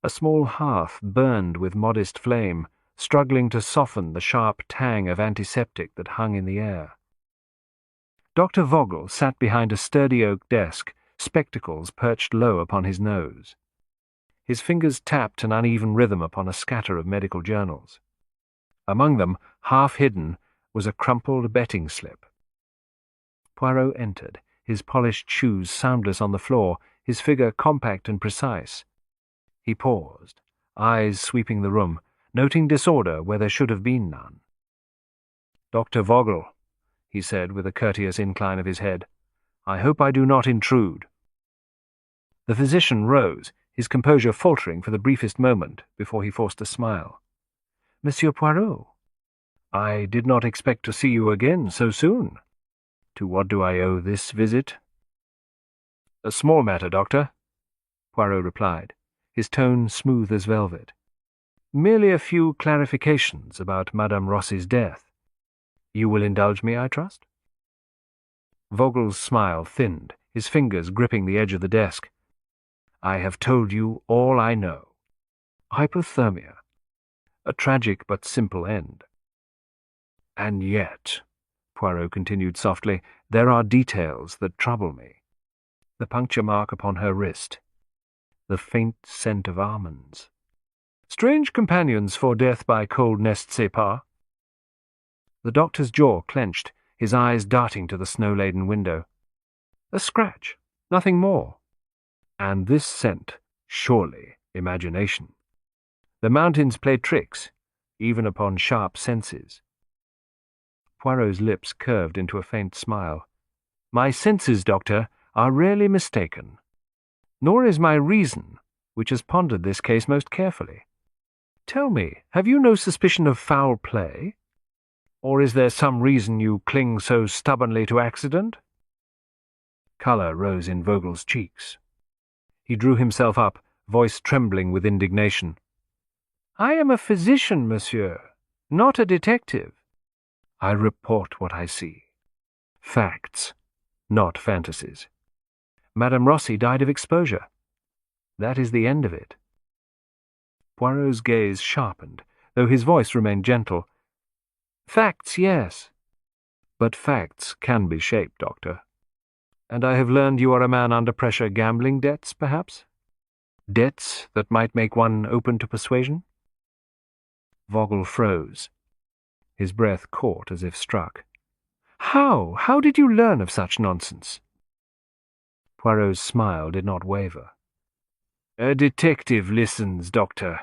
A small hearth burned with modest flame, struggling to soften the sharp tang of antiseptic that hung in the air. Dr. Vogel sat behind a sturdy oak desk, spectacles perched low upon his nose. His fingers tapped an uneven rhythm upon a scatter of medical journals. Among them, half hidden, was a crumpled betting slip. Poirot entered, his polished shoes soundless on the floor, his figure compact and precise. He paused, eyes sweeping the room, noting disorder where there should have been none. "Dr. Vogel," he said with a courteous incline of his head, "I hope I do not intrude." The physician rose, his composure faltering for the briefest moment before he forced a smile. "Monsieur Poirot, I did not expect to see you again so soon. To what do I owe this visit?" "A small matter, doctor," Poirot replied, his tone smooth as velvet. "Merely a few clarifications about Madame Rossi's death. You will indulge me, I trust?" Vogel's smile thinned, his fingers gripping the edge of the desk. "I have told you all I know. Hypothermia. A tragic but simple end. And yet," Poirot continued softly, "there are details that trouble me. The puncture mark upon her wrist. The faint scent of almonds. Strange companions for death by cold, n'est-ce pas?" The doctor's jaw clenched, his eyes darting to the snow-laden window. "A scratch, nothing more. And this scent, surely imagination. The mountains play tricks, even upon sharp senses." Poirot's lips curved into a faint smile. "My senses, doctor, are rarely mistaken. Nor is my reason, which has pondered this case most carefully. Tell me, have you no suspicion of foul play? Or is there some reason you cling so stubbornly to accident?" Colour rose in Vogel's cheeks. He drew himself up, voice trembling with indignation. "I am a physician, monsieur, not a detective. I report what I see. Facts, not fantasies. Madame Rossi died of exposure. That is the end of it." Poirot's gaze sharpened, though his voice remained gentle. "Facts, yes. But facts can be shaped, doctor. And I have learned you are a man under pressure. Gambling debts, perhaps? Debts that might make one open to persuasion?" Vogel froze. His breath caught as if struck. How did you learn of such nonsense?" Poirot's smile did not waver. A detective listens, Doctor.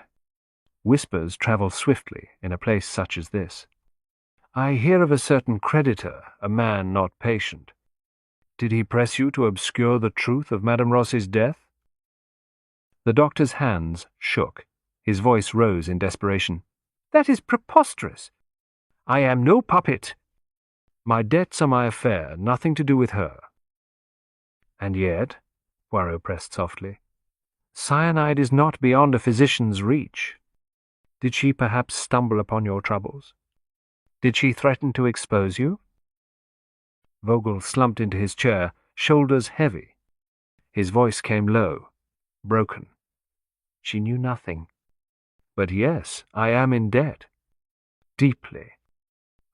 Whispers travel swiftly in a place such as this. I hear of a certain creditor, a man not patient. Did he press you to obscure the truth of Madame Ross's death? The doctor's hands shook. His voice rose in desperation. That is preposterous. I am no puppet. My debts are my affair, nothing to do with her. And yet, Poirot pressed softly, cyanide is not beyond a physician's reach. Did she perhaps stumble upon your troubles? Did she threaten to expose you? Vogel slumped into his chair, shoulders heavy. His voice came low, broken. She knew nothing. But yes, I am in debt. Deeply.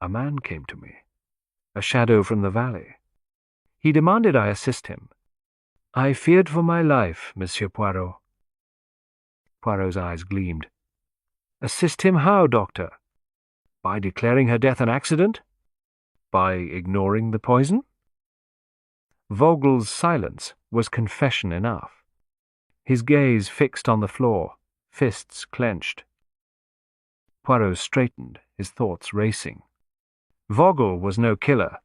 A man came to me, a shadow from the valley. He demanded I assist him. I feared for my life, Monsieur Poirot. Poirot's eyes gleamed. Assist him how, Doctor? By declaring her death an accident? By ignoring the poison? Vogel's silence was confession enough. His gaze fixed on the floor, fists clenched. Poirot straightened, his thoughts racing. Vogel was no killer,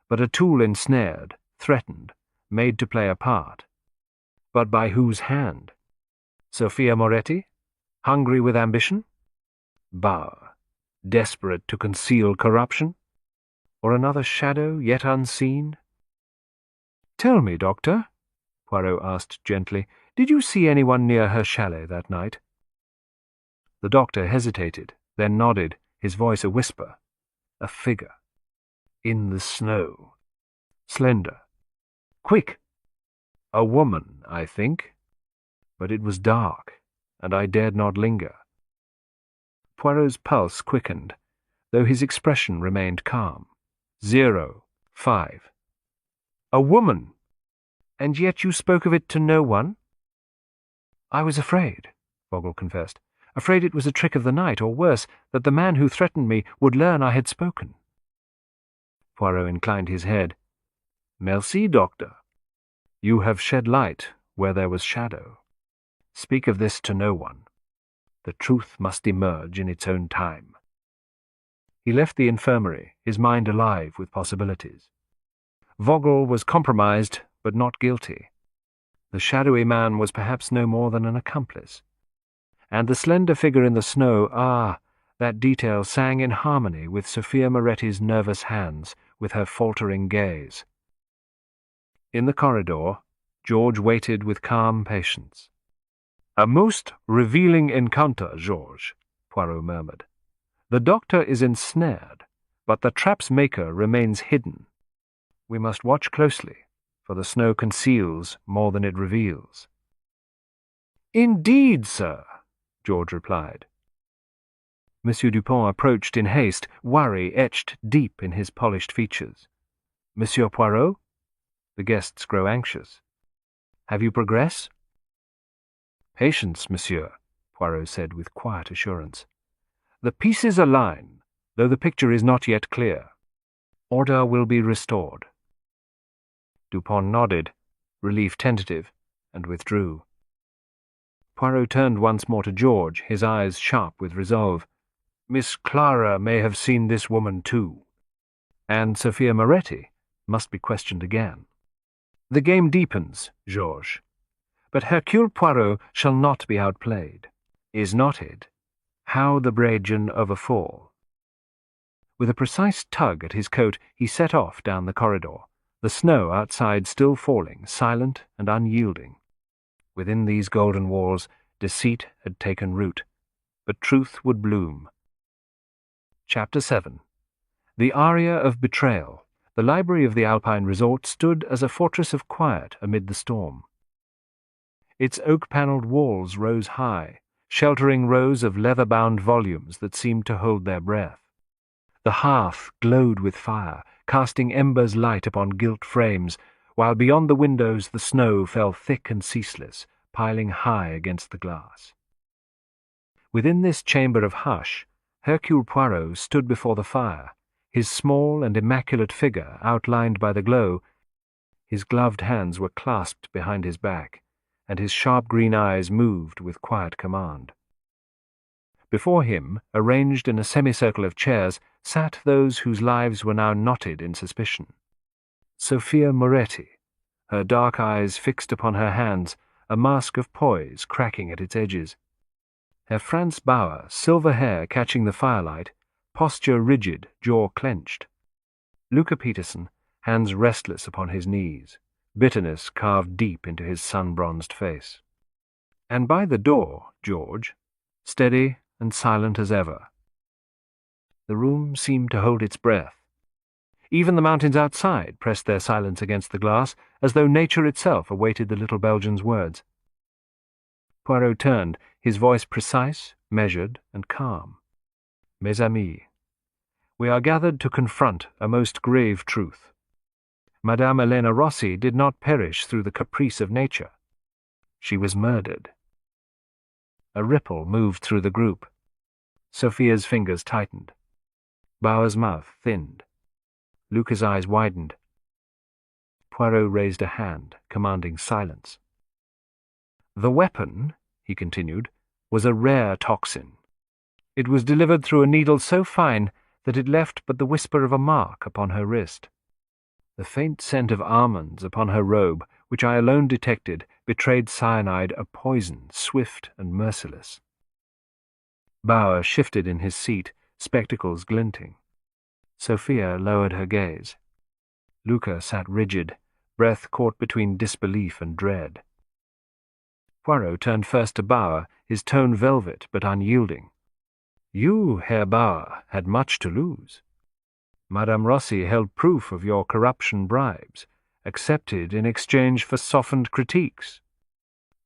but a tool ensnared, threatened, made to play a part. But by whose hand? Sophia Moretti? Hungry with ambition? Bah, desperate to conceal corruption? Or another shadow yet unseen? Tell me, Doctor, Poirot asked gently, did you see anyone near her chalet that night? The doctor hesitated, then nodded, his voice a whisper. A figure. In the snow. Slender. Quick. A woman, I think. But it was dark, and I dared not linger. Poirot's pulse quickened, though his expression remained calm. 0, 5. A woman! And yet you spoke of it to no one? I was afraid, Vogel confessed. Afraid it was a trick of the night, or worse, that the man who threatened me would learn I had spoken. Poirot inclined his head. Merci, Doctor. You have shed light where there was shadow. Speak of this to no one. The truth must emerge in its own time. He left the infirmary, his mind alive with possibilities. Vogel was compromised, but not guilty. The shadowy man was perhaps no more than an accomplice. And the slender figure in the snow, that detail sang in harmony with Sophia Moretti's nervous hands, with her faltering gaze. In the corridor, George waited with calm patience. A most revealing encounter, George, Poirot murmured. The doctor is ensnared, but the trap's maker remains hidden. We must watch closely, for the snow conceals more than it reveals. Indeed, sir, George replied. Monsieur Dupont approached in haste, worry etched deep in his polished features. Monsieur Poirot? The guests grow anxious. Have you progress? Patience, monsieur, Poirot said with quiet assurance. The pieces align, though the picture is not yet clear. Order will be restored. Dupont nodded, relief tentative, and withdrew. Poirot turned once more to George, his eyes sharp with resolve. Miss Clara may have seen this woman too. And Sophia Moretti must be questioned again. The game deepens, Georges. But Hercule Poirot shall not be outplayed. Is not it? How the Bragian overfall. With a precise tug at his coat, he set off down the corridor, the snow outside still falling, silent and unyielding. Within these golden walls, deceit had taken root, but truth would bloom. Chapter 7. The aria of Betrayal. The library of the Alpine resort stood as a fortress of quiet amid the storm. Its oak-panelled walls rose high, sheltering rows of leather-bound volumes that seemed to hold their breath. The hearth glowed with fire, casting embers light upon gilt frames, while beyond the windows the snow fell thick and ceaseless, piling high against the glass. Within this chamber of hush, Hercule Poirot stood before the fire, his small and immaculate figure outlined by the glow. His gloved hands were clasped behind his back, and his sharp green eyes moved with quiet command. Before him, arranged in a semicircle of chairs, sat those whose lives were now knotted in suspicion. Sophia Moretti, her dark eyes fixed upon her hands, a mask of poise cracking at its edges. Herr Franz Bauer, silver hair catching the firelight, posture rigid, jaw clenched. Luca Peterson, hands restless upon his knees, bitterness carved deep into his sun-bronzed face. And by the door, George, steady and silent as ever. The room seemed to hold its breath. Even the mountains outside pressed their silence against the glass, as though nature itself awaited the little Belgian's words. Poirot turned, his voice precise, measured, and calm. "Mes amis, we are gathered to confront a most grave truth. Madame Elena Rossi did not perish through the caprice of nature. She was murdered." A ripple moved through the group. Sophia's fingers tightened. Bauer's mouth thinned. Luca's eyes widened. Poirot raised a hand, commanding silence. "The weapon," he continued, "was a rare toxin. It was delivered through a needle so fine that it left but the whisper of a mark upon her wrist. The faint scent of almonds upon her robe, which I alone detected, betrayed cyanide, a poison swift and merciless." Bauer shifted in his seat, spectacles glinting. Sophia lowered her gaze. Luca sat rigid, breath caught between disbelief and dread. Poirot turned first to Bauer, his tone velvet but unyielding. "You, Herr Bauer, had much to lose. Madame Rossi held proof of your corruption bribes, accepted in exchange for softened critiques.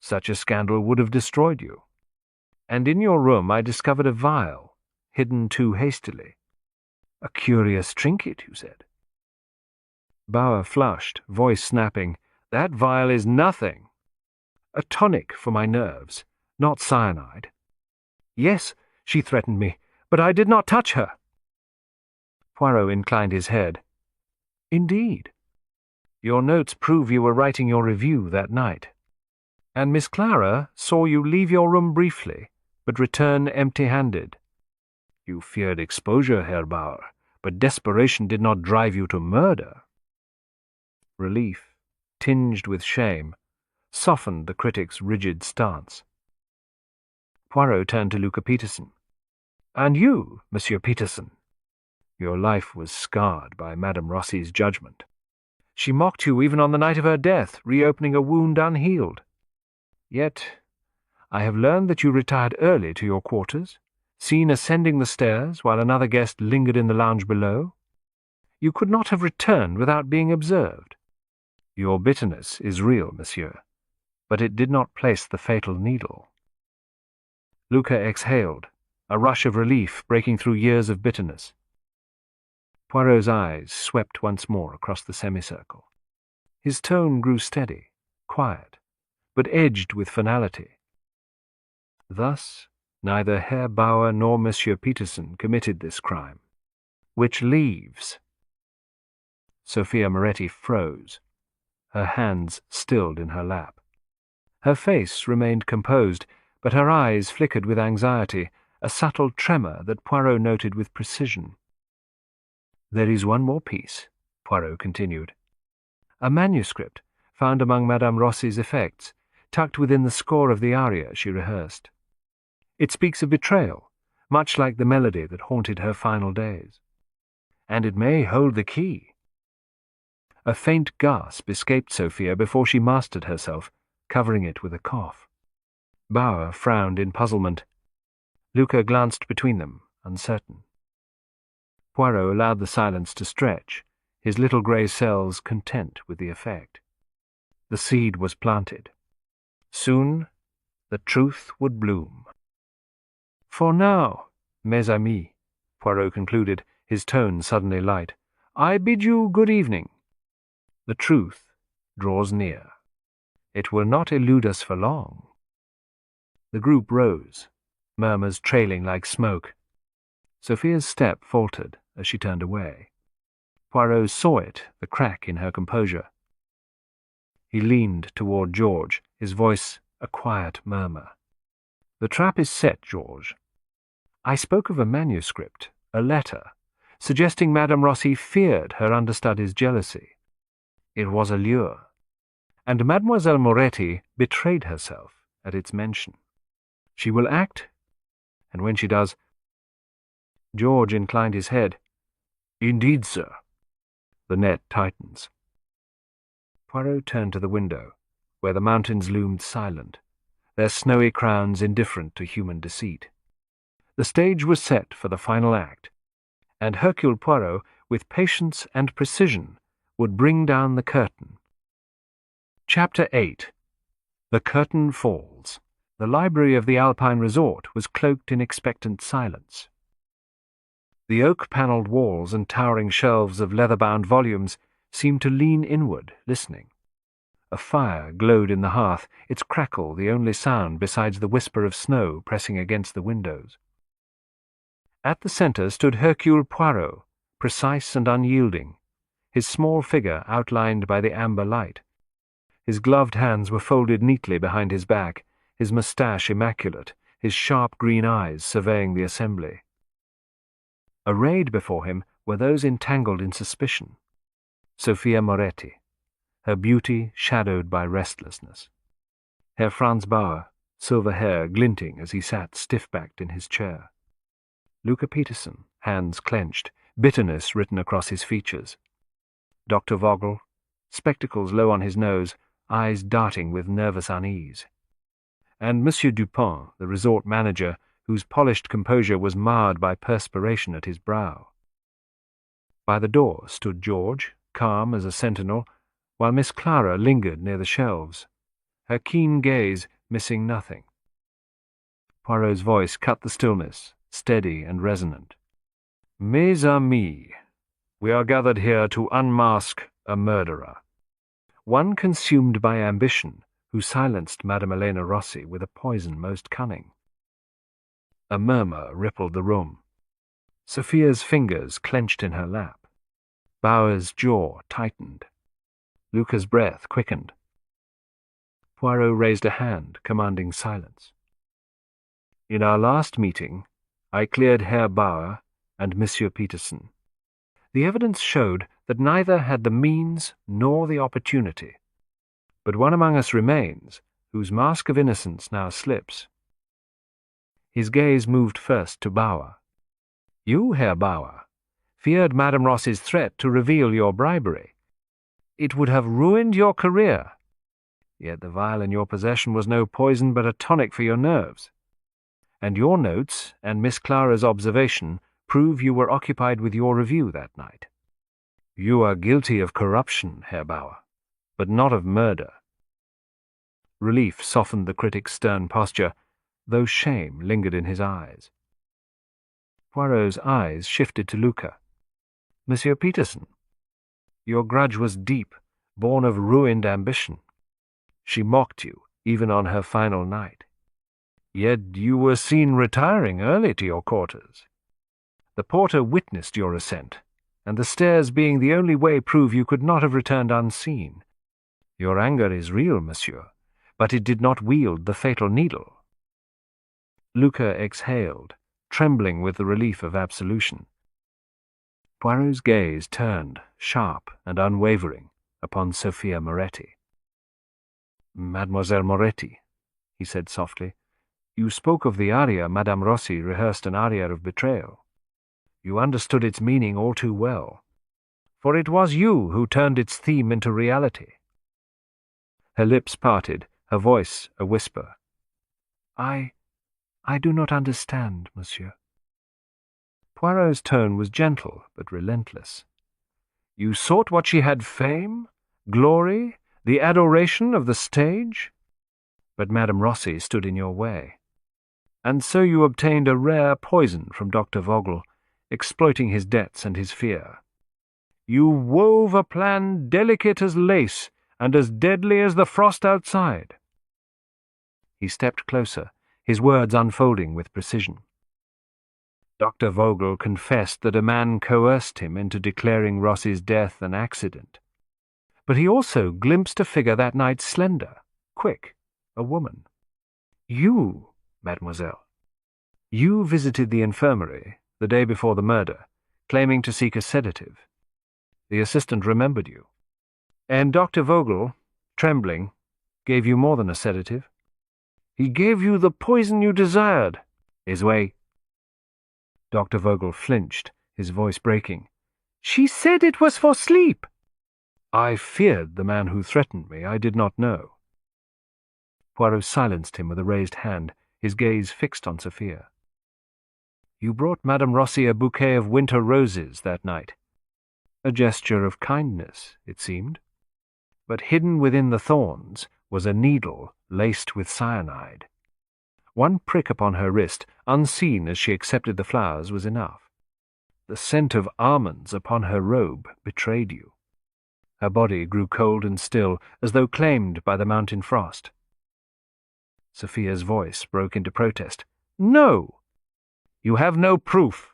Such a scandal would have destroyed you. And in your room I discovered a vial, hidden too hastily. A curious trinket, you said." Bauer flushed, voice snapping. "That vial is nothing. A tonic for my nerves, not cyanide. Yes, she threatened me, but I did not touch her." Poirot inclined his head. "Indeed. Your notes prove you were writing your review that night. And Miss Clara saw you leave your room briefly, but return empty-handed. You feared exposure, Herr Bauer, but desperation did not drive you to murder." Relief, tinged with shame, softened the critic's rigid stance. Poirot turned to Luca Peterson. "And you, Monsieur Peterson? Your life was scarred by Madame Rossi's judgment. She mocked you even on the night of her death, reopening a wound unhealed. Yet I have learned that you retired early to your quarters, seen ascending the stairs while another guest lingered in the lounge below. You could not have returned without being observed. Your bitterness is real, monsieur, but it did not place the fatal needle." Luca exhaled, a rush of relief breaking through years of bitterness. Poirot's eyes swept once more across the semicircle. His tone grew steady, quiet, but edged with finality. "Thus, neither Herr Bauer nor Monsieur Peterson committed this crime. Which leaves—" Sophia Moretti froze, her hands stilled in her lap. Her face remained composed, but her eyes flickered with anxiety, a subtle tremor that Poirot noted with precision. "There is one more piece," Poirot continued. "A manuscript found among Madame Rossi's effects, tucked within the score of the aria she rehearsed. It speaks of betrayal, much like the melody that haunted her final days. And it may hold the key." A faint gasp escaped Sophia before she mastered herself, covering it with a cough. Bauer frowned in puzzlement. Luca glanced between them, uncertain. Poirot allowed the silence to stretch, his little grey cells content with the effect. The seed was planted. Soon the truth would bloom. "For now, mes amis," Poirot concluded, his tone suddenly light, "I bid you good evening. The truth draws near. It will not elude us for long." The group rose, murmurs trailing like smoke. Sophia's step faltered as she turned away. Poirot saw it, the crack in her composure. He leaned toward George, his voice a quiet murmur. "The trap is set, George. I spoke of a manuscript, a letter, suggesting Madame Rossi feared her understudy's jealousy. It was a lure, and Mademoiselle Moretti betrayed herself at its mention. She will act, and when she does—" George inclined his head. "Indeed, sir." The net tightens. Poirot turned to the window, where the mountains loomed silent, their snowy crowns indifferent to human deceit. The stage was set for the final act, and Hercule Poirot, with patience and precision, would bring down the curtain. Chapter 8. The curtain falls. The library of the Alpine resort was cloaked in expectant silence. The oak-panelled walls and towering shelves of leather-bound volumes seemed to lean inward, listening. A fire glowed in the hearth, its crackle the only sound besides the whisper of snow pressing against the windows. At the centre stood Hercule Poirot, precise and unyielding, his small figure outlined by the amber light. His gloved hands were folded neatly behind his back, his moustache immaculate, his sharp green eyes surveying the assembly. Arrayed before him were those entangled in suspicion. Sophia Moretti, her beauty shadowed by restlessness. Herr Franz Bauer, silver hair glinting as he sat stiff-backed in his chair. Luca Peterson, hands clenched, bitterness written across his features. Dr. Vogel, spectacles low on his nose, eyes darting with nervous unease. And Monsieur Dupin, the resort manager, whose polished composure was marred by perspiration at his brow. By the door stood George, calm as a sentinel, while Miss Clara lingered near the shelves, her keen gaze missing nothing. Poirot's voice cut the stillness, steady and resonant. "Mes amis, we are gathered here to unmask a murderer, one consumed by ambition, who silenced Madame Elena Rossi with a poison most cunning." A murmur rippled the room. Sophia's fingers clenched in her lap. Bauer's jaw tightened. Luca's breath quickened. Poirot raised a hand, commanding silence. "In our last meeting, I cleared Herr Bauer and Monsieur Peterson. The evidence showed that neither had the means nor the opportunity. But one among us remains, whose mask of innocence now slips." His gaze moved first to Bauer. "You, Herr Bauer, feared Madame Rossi's threat to reveal your bribery. It would have ruined your career. Yet the vial in your possession was no poison but a tonic for your nerves. And your notes and Miss Clara's observation prove you were occupied with your review that night. You are guilty of corruption, Herr Bauer, but not of murder." Relief softened the critic's stern posture, though shame lingered in his eyes. Poirot's eyes shifted to Luca. "Monsieur Peterson, your grudge was deep, born of ruined ambition. She mocked you, even on her final night. Yet you were seen retiring early to your quarters. The porter witnessed your ascent, and the stairs being the only way prove you could not have returned unseen. Your anger is real, monsieur, but it did not wield the fatal needle." Luca exhaled, trembling with the relief of absolution. Poirot's gaze turned, sharp and unwavering, upon Sophia Moretti. "Mademoiselle Moretti," he said softly, "you spoke of the aria Madame Rossi rehearsed an aria of betrayal. You understood its meaning all too well, for it was you who turned its theme into reality." Her lips parted, her voice a whisper. I do not understand, monsieur." Poirot's tone was gentle but relentless. "You sought what she had, fame, glory, the adoration of the stage? But Madame Rossi stood in your way. And so you obtained a rare poison from Dr. Vogel, exploiting his debts and his fear. You wove a plan delicate as lace and as deadly as the frost outside." He stepped closer, his words unfolding with precision. Dr. Vogel confessed that a man coerced him into declaring Rossi's death an accident. But he also glimpsed a figure that night slender, quick, a woman. You, mademoiselle. You visited the infirmary the day before the murder, claiming to seek a sedative. The assistant remembered you. And Dr. Vogel, trembling, gave you more than a sedative. He gave you the poison you desired. His way. Dr. Vogel flinched, his voice breaking. She said it was for sleep. I feared the man who threatened me. I did not know. Poirot silenced him with a raised hand, his gaze fixed on Sophia. You brought Madame Rossi a bouquet of winter roses that night. A gesture of kindness, it seemed. But hidden within the thorns was a needle laced with cyanide. One prick upon her wrist, unseen as she accepted the flowers, was enough. The scent of almonds upon her robe betrayed you. Her body grew cold and still, as though claimed by the mountain frost. Sophia's voice broke into protest. No! You have no proof.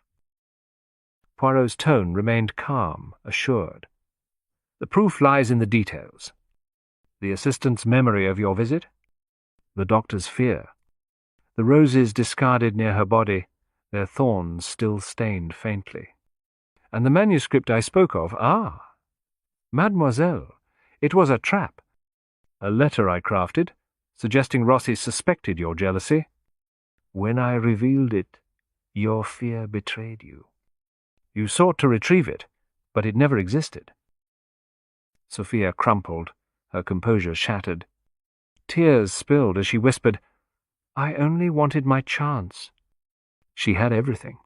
Poirot's tone remained calm, assured. The proof lies in the details. The assistant's memory of your visit, the doctor's fear, the roses discarded near her body, their thorns still stained faintly. And the manuscript I spoke of, Mademoiselle, it was a trap. A letter I crafted, suggesting Rossi suspected your jealousy. When I revealed it, your fear betrayed you. You sought to retrieve it, but it never existed. Sophia crumpled, her composure shattered. Tears spilled as she whispered, I only wanted my chance. She had everything.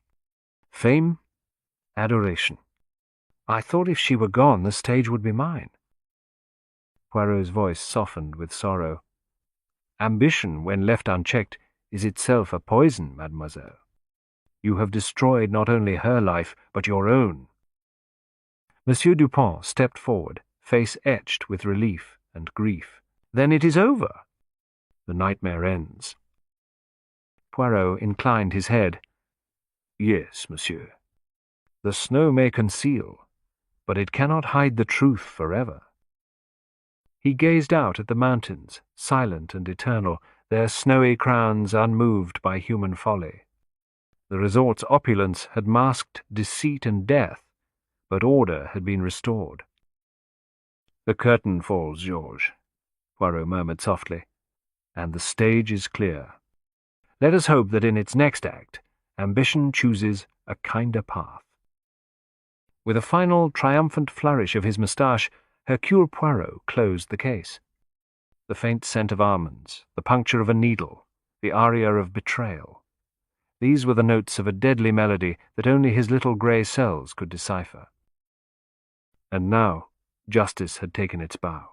Fame, adoration. I thought if she were gone, the stage would be mine. Poirot's voice softened with sorrow. Ambition, when left unchecked, is itself a poison, mademoiselle. You have destroyed not only her life, but your own. Monsieur Dupont stepped forward, face etched with relief and grief. Then it is over. The nightmare ends. Poirot inclined his head. Yes, monsieur. The snow may conceal, but it cannot hide the truth forever. He gazed out at the mountains, silent and eternal, their snowy crowns unmoved by human folly. The resort's opulence had masked deceit and death, but order had been restored. The curtain falls, Georges, Poirot murmured softly, and the stage is clear. Let us hope that in its next act, ambition chooses a kinder path. With a final triumphant flourish of his moustache, Hercule Poirot closed the case. The faint scent of almonds, the puncture of a needle, the aria of Betrayal. These were the notes of a deadly melody that only his little grey cells could decipher. And now justice had taken its bow.